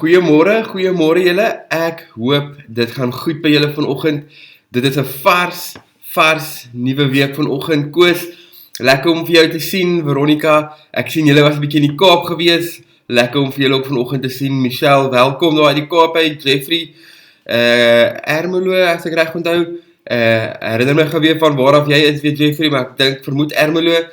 Goeiemôre julle. Ek hoop dit gaan goed by julle vanoggend. Dit is 'n vars nuwe week vanoggend. Koos, lekker om vir jou te sien. Veronica, ek sien julle was 'n bietjie in die Kaap gewees. Lekker om vir julle ook vanoggend te sien. Michelle, welkom daar uit die Kaap uit. Jeffrey, Ermelo, as ek reg onthou. Herinner my gou weer van waar af jy is, weer Jeffrey, maar ek vermoed Ermelo.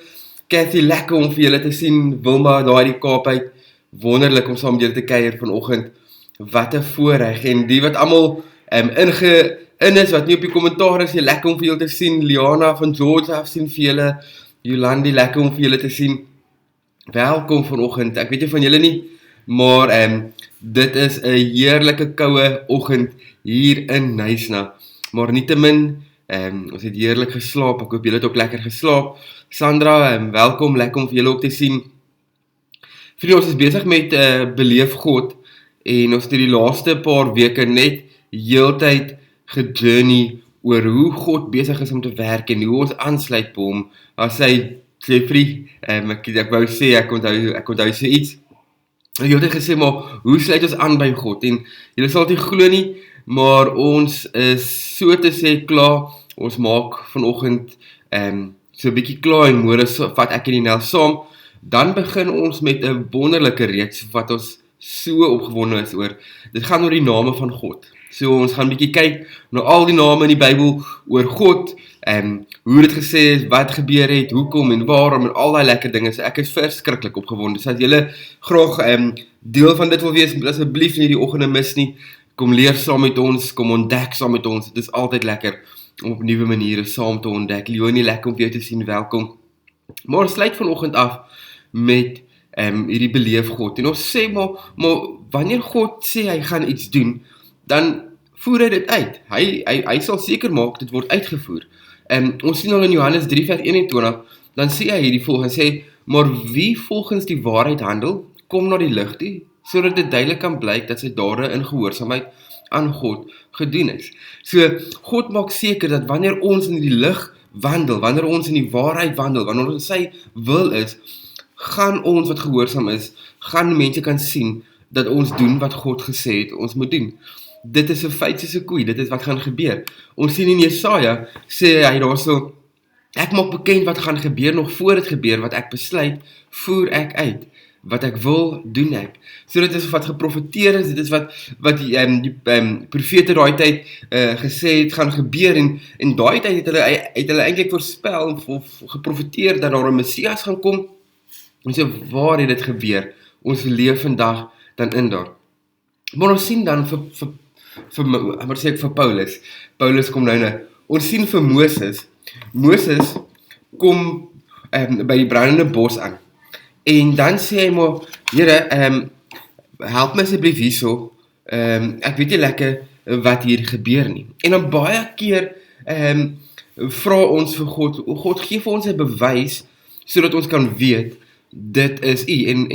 Cathy, lekker om vir julle te sien. Wilma daar uit die Kaap uit. Wonderlik om saam met julle te kuier vanoggend. Wat 'n voorreg. En die wat almal in is, wat nie op die kommentaar is, lekker om vir julle te sien. Liana van George af sien vir julle. Jolandi, lekker om vir julle te sien. Welkom vanoggend. Ek weet nie van julle nie, maar dit is 'n heerlike koue oggend hier in Knysna. Maar nietemin, ons het heerlik geslaap. Ek hoop julle het ook lekker geslaap. Sandra, welkom, lekker om vir julle ook te sien. Vriende, ons is besig met Beleef God en ons het die laaste paar weke net heeltyd gejourney oor hoe God besig is om te werk en hoe ons aansluit by hom. As hy Jeffrey, ek wou sê, ek onthou sê iets. Ek het gesê, maar hoe sluit ons aan by God? En julle sal dit glo nie, maar ons is so te sê klaar. Ons maak vanoggend so 'n bietjie klaar en môre vat ek en die Nel saam. Dan begin ons met 'n wonderlike reeks wat ons so opgewonde is oor. Dit gaan oor die name van God. So ons gaan 'n bietjie kyk na al die name in die Bybel oor God, hoe dit gesê is, wat gebeur het, hoekom en waarom en al daai lekker dinge. So ek is verskriklik opgewonde. So as julle graag deel van dit wil wees, asseblief nie die oggende mis nie. Kom leer saam met ons, kom ontdek saam met ons. Dit is altyd lekker om op nuwe maniere saam te ontdek. Leonie, lekker om jou te sien. Welkom. Maar ons sluit vanoggend af met hierdie Beleef God. En ons sê maar wanneer God sê hy gaan iets doen, dan voer hy dit uit. Hy sal seker maak dit word uitgevoer. Ons sien al in Johannes 3 vers 21, dan sê hy hierdie volgende, sê, maar wie volgens die waarheid handel, kom na die lig toe, sodat dit duidelik kan blyk dat sy dade in gehoorsaamheid aan God gedoen is. So, God maak seker dat wanneer ons in die lig wandel, wanneer ons in die waarheid wandel, wanneer ons sy wil is, gaan ons wat gehoorsaam is, gaan mense kan sien dat ons doen wat God gesê het ons moet doen. Dit is 'n feit soos 'n koei, dit is wat gaan gebeur. Ons sien in Jesaja, sê hy daarso, ek maak bekend wat gaan gebeur, nog voor dit gebeur, wat ek besluit, voer ek uit. Wat ek wil, doen ek. So dit is wat geprofeteer is, dit is wat die profete daai tyd gesê het gaan gebeur, en daai tyd het hulle eintlik voorspel of geprofeteer dat daar 'n Messias gaan kom. En so waar het dit gebeur? Ons leef vandag dan in daar. Maar ons sien dan vir Paulus. Paulus kom nou. Ons sien vir Moses. Moses kom by die brandende bos aan. En dan sê hy maar, Here, help my asseblief hierso. Ek weet nie lekker wat hier gebeur nie. En dan baie keer vra ons vir God, God gee vir ons 'n bewys sodat ons kan weet dit is U. En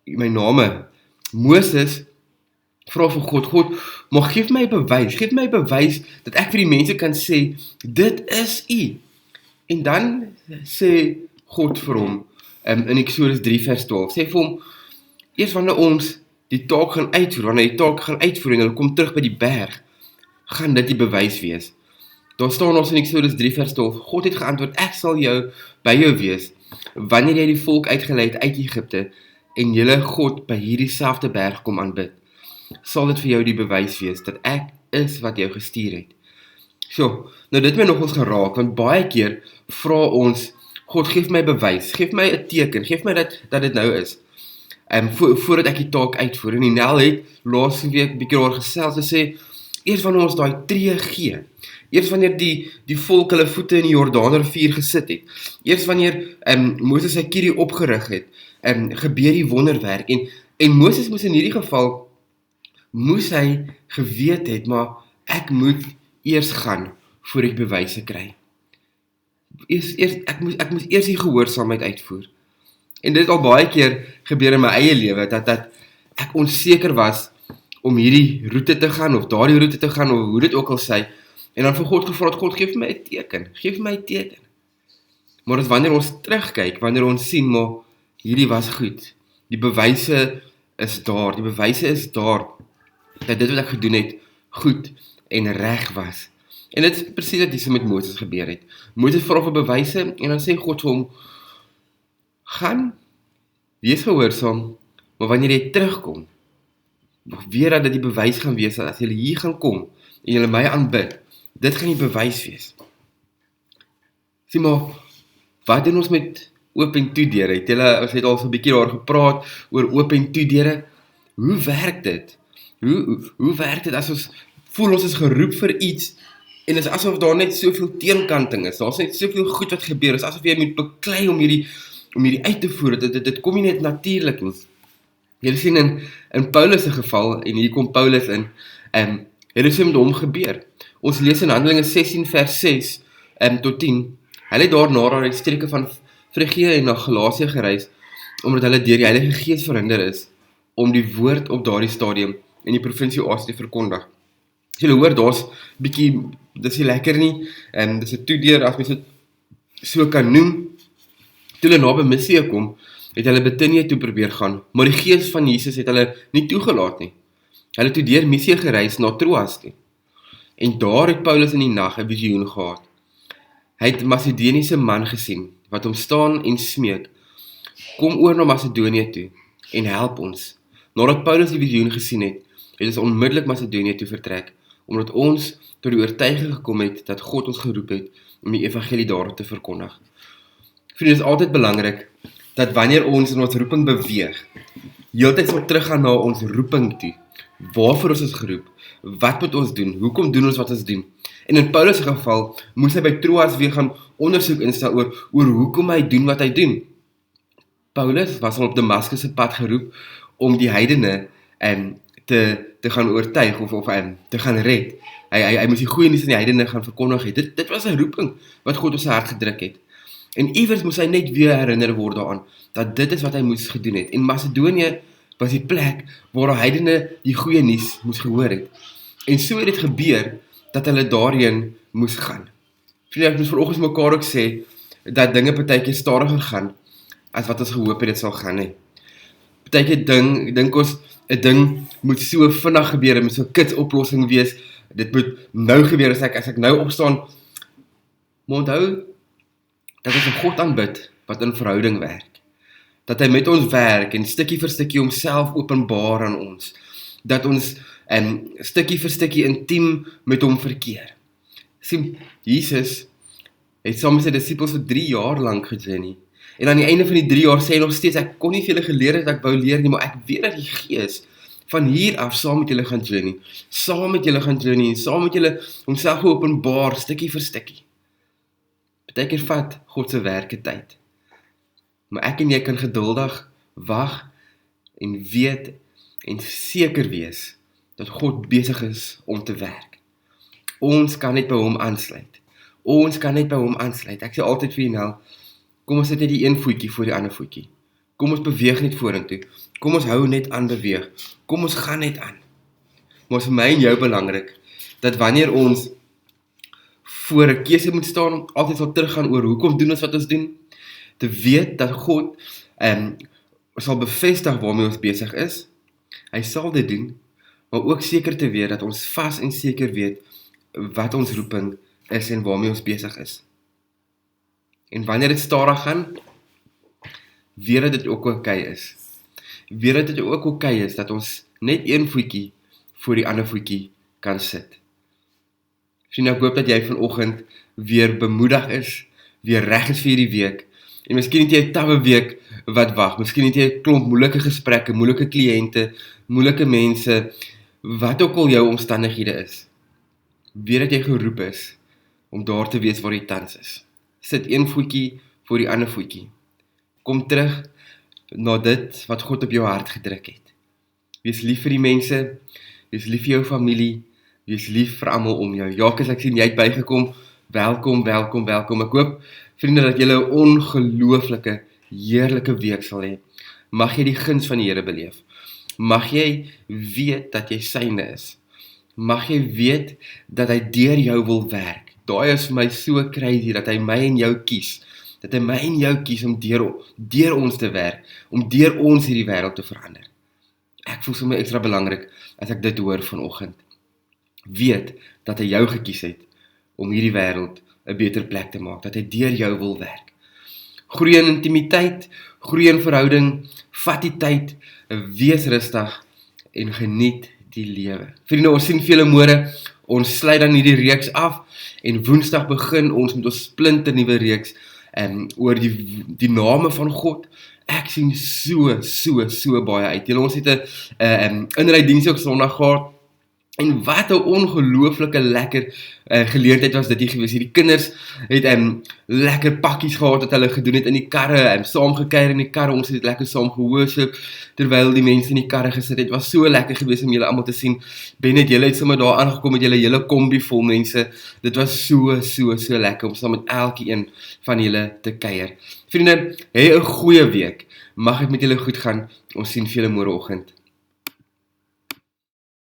my name, Moses vra vir God, maar geef my 'n bewys dat ek vir die mense kan sê, dit is U. En dan sê God vir hom, in Eksodus 3 vers 12, sê vir hom, eers wanneer ons die taak gaan uitvoer, en hulle kom terug by die berg, gaan dit die bewys wees. Daar staan ons in Eksodus 3 vers 12, God het geantwoord, ek sal by jou wees, wanneer jy die volk uitgelei het uit Egipte, en julle God by hierdie selfde berg kom aanbid, sal dit vir jou die bewys wees, dat ek is wat jou gestuur het. So, nou dit my nog ons geraak, want baie keer vra ons, God, geef my bewys, geef my 'n teken, geef my dat dit nou is, voordat ek die taak uitvoer. En die Nel het laaste week bietjie oor gesels, en sê, eers wanneer ons daai tree gee, eers wanneer die volk hulle voete in die Jordaanrivier gesit het, eers wanneer Moses sy kierie opgerig het, gebeur die wonderwerk, en Moses moes in hierdie geval, moes hy geweet het, maar ek moet eers gaan, voor ek bewyse kry. Ek moes eers die gehoorsaamheid uitvoer. En dit het al baie keer gebeur in my eie lewe, dat ek onseker was om hierdie roete te gaan, of daardie roete te gaan, of hoe dit ook al sê, en dan vir God gevra, God, geef my 'n teken. Maar dis wanneer ons terugkyk, wanneer ons sien, maar hierdie was goed. Die bewyse is daar, die bewyse is daar, dat dit wat ek gedoen het, goed en reg was. En dit is presies wat hier met Moses gebeur het. Moses vra vir bewyse, en dan sê God vir hom, gaan, wees gehoorsaam, maar wanneer jy terugkom, weer dat dit die bewys gaan wees, dat as jy hier gaan kom, en jy my aanbid, dit gaan die bewys wees. Sien maar, wat doen ons met oop en toe deure? Ons het al so 'n bietjie daar gepraat oor oop en toe deure. Hoe werk dit? Hoe werk dit as ons voel ons is geroep vir iets en is asof daar net soveel teenkanting is. Daar's net soveel goed wat gebeur. Is asof jy moet beklei om hierdie uit te voer. Dit kom nie net natuurlik nie. Jy sien in Paulus se geval en hier kom Paulus in, het dit so met hom gebeur. Ons lees in Handelinge 16 vers 6 tot 10. Hulle het daarna die streke van Frigië en na Galasië gereis, omdat hulle deur die Heilige Gees verhinder is, om die woord op daardie stadium in die provinsie Asie te verkondig. As julle hoor, daar's bietjie, dis nie lekker nie, dis 'n toedeur, as mens dit so kan noem. Toe hulle naby Missie kom, het hulle Bitinie toe probeer gaan, maar die Gees van Jesus het hulle nie toegelaat nie. Hulle het toe deur Missie gereis na Troas toe. En daar het Paulus in die nag 'n visioen gehad. Hy het 'n Macedoniese man gesien, wat hom staan en smeek, kom oor na Macedonië toe, en help ons. Nadat Paulus die visioen gesien het, het ons onmiddellik Macedonië toe vertrek, omdat ons tot die oortuiging gekom het, dat God ons geroep het, om die evangelie daar te verkondig. Vriende, dit is altyd belangrik, dat wanneer ons in ons roeping beweeg, heeltyd sal teruggaan na ons roeping toe. Waarvoor is ons geroep? Wat moet ons doen? Hoekom doen ons wat ons doen? En in Paulus se geval, moes hy by Troas weer gaan ondersoek instel oor hoekom hy doen wat hy doen. Paulus was op Damaskus se pad geroep om die heidene te gaan oortuig of te gaan red. Hy moes die goeie nuus aan die heidene gaan verkondig het. Dit was 'n roeping wat God op sy hart gedruk het. En iewers moes hy net weer herinner word daaraan dat dit is wat hy moes gedoen het. En Macedonië was die plek waar die heidene die goeie nuus moes gehoor het. En so het dit gebeur dat hulle daarheen moes gaan. Vriende, ek moet vanoggend mekaar ook sê dat dinge partykeer stadiger gaan as wat ons gehoop het dit sal gaan nie. Partykeer dink ons 'n ding moet so vinnig gebeur, dit moet so 'n kits oplossing wees. Dit moet nou gebeur as ek nou opstaan. Maar onthou dat ons 'n God aanbid wat in verhouding werk. Dat hy met ons werk en stukkie vir stukkie homself openbaar aan ons. Dat ons stukkie vir stukkie intiem met hom verkeer. Sien, Jesus het saam met sy disippels vir 3 jaar lank gejourney. En aan die einde van die 3 jaar sê hy nog steeds, ek kon nie vir julle geleer het dat ek wou leer nie, maar ek weet dat die Gees van hier af saam met julle gaan journey. Saam met julle gaan journey en saam met julle homself openbaar stukkie vir stukkie. Partykeer vat God se werke tyd. Maar ek en jy kan geduldig wag en weet en seker wees dat God besig is om te werk. Ons kan net by hom aansluit. Ons kan net by hom aansluit. Ek sê altyd vir jou, kom ons sit net die een voetjie voor die ander voetjie. Kom ons beweeg net vorentoe. Kom ons hou net aan beweeg. Kom ons gaan net aan. Maar vir my en jou belangrik, dat wanneer ons voor 'n keuse moet staan, altyd sal teruggaan oor hoekom doen ons wat ons doen, te weet dat God sal bevestig waarmee ons besig is. Hy sal dit doen, maar ook seker te weet dat ons vas en seker weet wat ons roeping is en waarmee ons besig is. En wanneer dit stadig gaan, weet dat dit ook oukei is. Weet dat dit ook oukei is dat ons net een voetjie voor die ander voetjie kan sit. Vriende, ek hoop dat jy vanoggend weer bemoedig is, weer reg is vir hierdie week. En miskien het jy 'n tawwe week wat wag. Miskien het jy 'n klomp moeilike gesprekke, moeilike kliënte, moeilike mense, wat ook al jou omstandighede is. Weet dat jy geroep is om daar te wees waar jy tans is. Sit een voetjie voor die ander voetjie. Kom terug na dit wat God op jou hart gedruk het. Wees lief vir die mense, wees lief vir jou familie, wees lief vir almal om jou. Jacques, ek sien jy het bygekom. Welkom, welkom, welkom. Ek hoop, vriende, dat julle 'n ongelooflike, heerlike week sal hê. Mag jy die guns van die Here beleef. Mag jy weet dat jy syne is. Mag jy weet dat hy deur jou wil werk. Daai is vir my so crazy, dat hy my en jou kies. Dat hy my en jou kies om deur ons te werk, om deur ons hierdie wêreld te verander. Ek voel sommer extra belangrik as ek dit hoor vanoggend. Weet dat hy jou gekies het om hierdie wêreld 'n beter plek te maak, dat hy deur jou wil werk. Groei in intimiteit, groei in verhouding, vat die tyd, wees rustig en geniet die lewe. Vriende, ons sien vele môre, ons sluit dan hierdie reeks af en Woensdag begin ons met ons splinter nuwe reeks oor die name van God. Ek sien so baie uit. Ons het 'n inrydiens op Sondag gehad. En wat 'n ongelooflike lekker geleentheid was dit hier gewees. Hierdie kinders het lekker pakkies gehad wat hulle gedoen het in die karre, saam gekuier in die karre, ons het lekker saam gehoorship, terwyl die mense in die karre gesit het. Het was so lekker gewees om julle almal te sien. Bennet, julle het sommer daar aangekom met julle hele kombi vol mense. Dit was so lekker om saam met elkeen van julle te kuier. Vriende, hê 'n goeie week. Mag dit met julle goed gaan. Ons sien julle môreoggend.